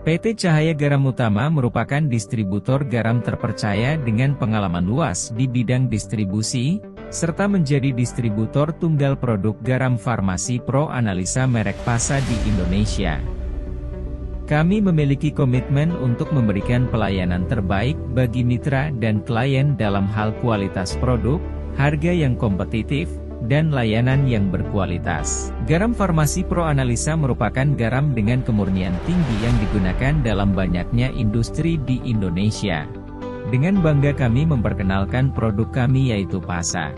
PT Cahaya Garam Utama merupakan distributor garam terpercaya dengan pengalaman luas di bidang distribusi, serta menjadi distributor tunggal produk garam farmasi Pro Analisa merek PASA di Indonesia. Kami memiliki komitmen untuk memberikan pelayanan terbaik bagi mitra dan klien dalam hal kualitas produk, harga yang kompetitif, dan layanan yang berkualitas. Garam farmasi Pro Analisa merupakan garam dengan kemurnian tinggi yang digunakan dalam banyaknya industri di Indonesia. Dengan bangga kami memperkenalkan produk kami yaitu PASA.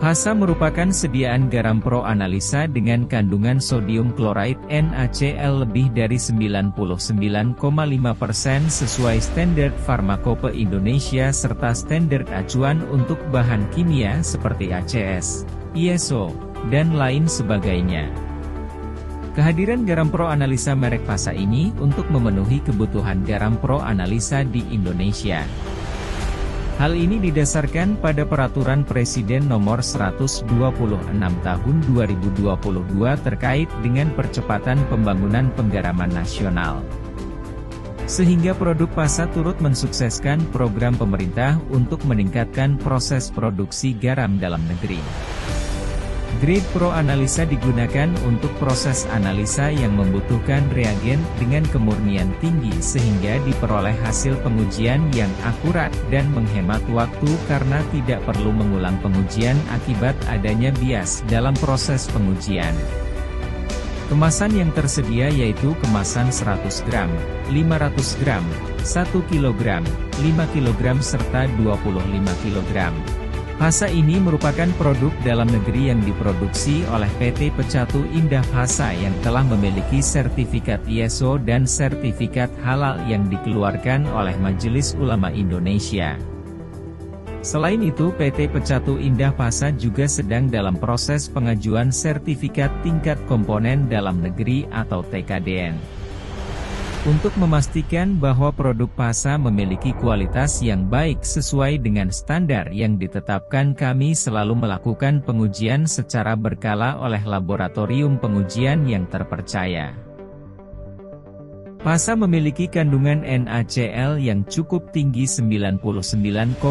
PASA merupakan sediaan garam Pro Analisa dengan kandungan sodium chloride NaCl lebih dari 99,5% sesuai standar Farmakope Indonesia serta standar acuan untuk bahan kimia seperti ACS, ISO, dan lain sebagainya. Kehadiran garam Pro Analisa merek PASA ini untuk memenuhi kebutuhan garam Pro Analisa di Indonesia. Hal ini didasarkan pada Peraturan Presiden Nomor 126 Tahun 2022 terkait dengan percepatan pembangunan penggaraman nasional. Sehingga produk PASA turut mensukseskan program pemerintah untuk meningkatkan proses produksi garam dalam negeri. Grade Pro Analisa digunakan untuk proses analisa yang membutuhkan reagen dengan kemurnian tinggi sehingga diperoleh hasil pengujian yang akurat dan menghemat waktu karena tidak perlu mengulang pengujian akibat adanya bias dalam proses pengujian. Kemasan yang tersedia yaitu kemasan 100 gram, 500 gram, 1 kg, 5 kg serta 25 kg. PASA ini merupakan produk dalam negeri yang diproduksi oleh PT Pecatu Indah PASA yang telah memiliki sertifikat ISO dan sertifikat halal yang dikeluarkan oleh Majelis Ulama Indonesia. Selain itu PT Pecatu Indah PASA juga sedang dalam proses pengajuan sertifikat tingkat komponen dalam negeri atau TKDN. Untuk memastikan bahwa produk PASA memiliki kualitas yang baik sesuai dengan standar yang ditetapkan, kami selalu melakukan pengujian secara berkala oleh laboratorium pengujian yang terpercaya. PASA memiliki kandungan NaCl yang cukup tinggi 99,90%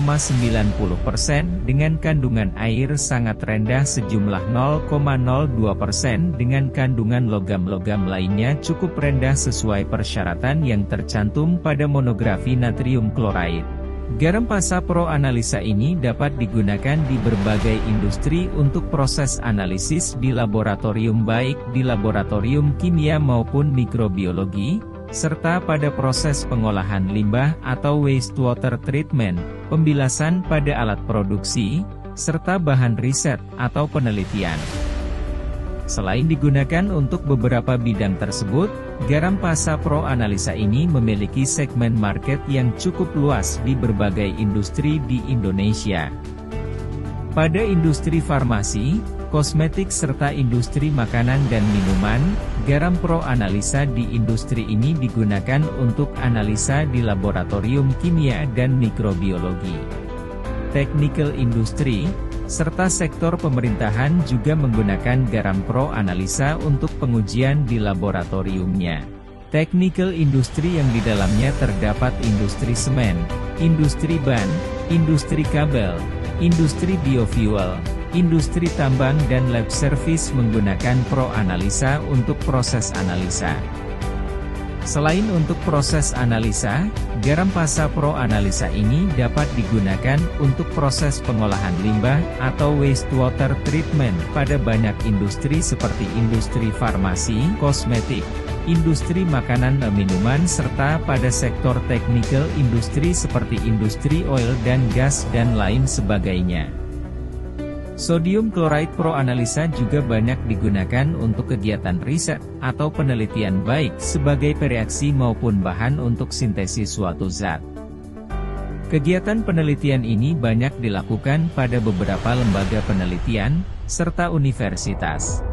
dengan kandungan air sangat rendah sejumlah 0,02% dengan kandungan logam-logam lainnya cukup rendah sesuai persyaratan yang tercantum pada monografi natrium chloride. Garam PASA Pro Analisa ini dapat digunakan di berbagai industri untuk proses analisis di laboratorium baik di laboratorium kimia maupun mikrobiologi, serta pada proses pengolahan limbah atau wastewater treatment, pembilasan pada alat produksi, serta bahan riset atau penelitian. Selain digunakan untuk beberapa bidang tersebut, garam PASA Pro Analisa ini memiliki segmen market yang cukup luas di berbagai industri di Indonesia. Pada industri farmasi, kosmetik serta industri makanan dan minuman, garam Pro Analisa di industri ini digunakan untuk analisa di laboratorium kimia dan mikrobiologi. Technical industry, serta sektor pemerintahan juga menggunakan garam Pro Analisa untuk pengujian di laboratoriumnya. Technical industri yang di dalamnya terdapat industri semen, industri ban, industri kabel, industri biofuel, industri tambang dan lab service menggunakan Pro Analisa untuk proses analisa. Selain untuk proses analisa, garam PASA Pro Analisa ini dapat digunakan untuk proses pengolahan limbah atau wastewater treatment pada banyak industri seperti industri farmasi, kosmetik, industri makanan dan minuman serta pada sektor technical industri seperti industri oil dan gas dan lain sebagainya. Sodium chloride Pro Analisa juga banyak digunakan untuk kegiatan riset atau penelitian baik sebagai pereaksi maupun bahan untuk sintesis suatu zat. Kegiatan penelitian ini banyak dilakukan pada beberapa lembaga penelitian, serta universitas.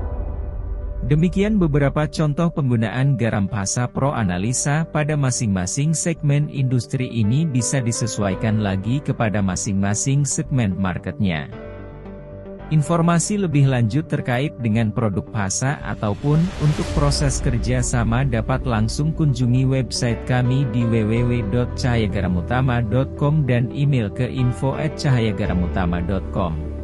Demikian beberapa contoh penggunaan garam PASA Pro Analisa pada masing-masing segmen industri ini bisa disesuaikan lagi kepada masing-masing segmen marketnya. Informasi lebih lanjut terkait dengan produk PASA ataupun untuk proses kerja sama dapat langsung kunjungi website kami di www.cahayagaramutama.com dan email ke info@cahayagaramutama.com.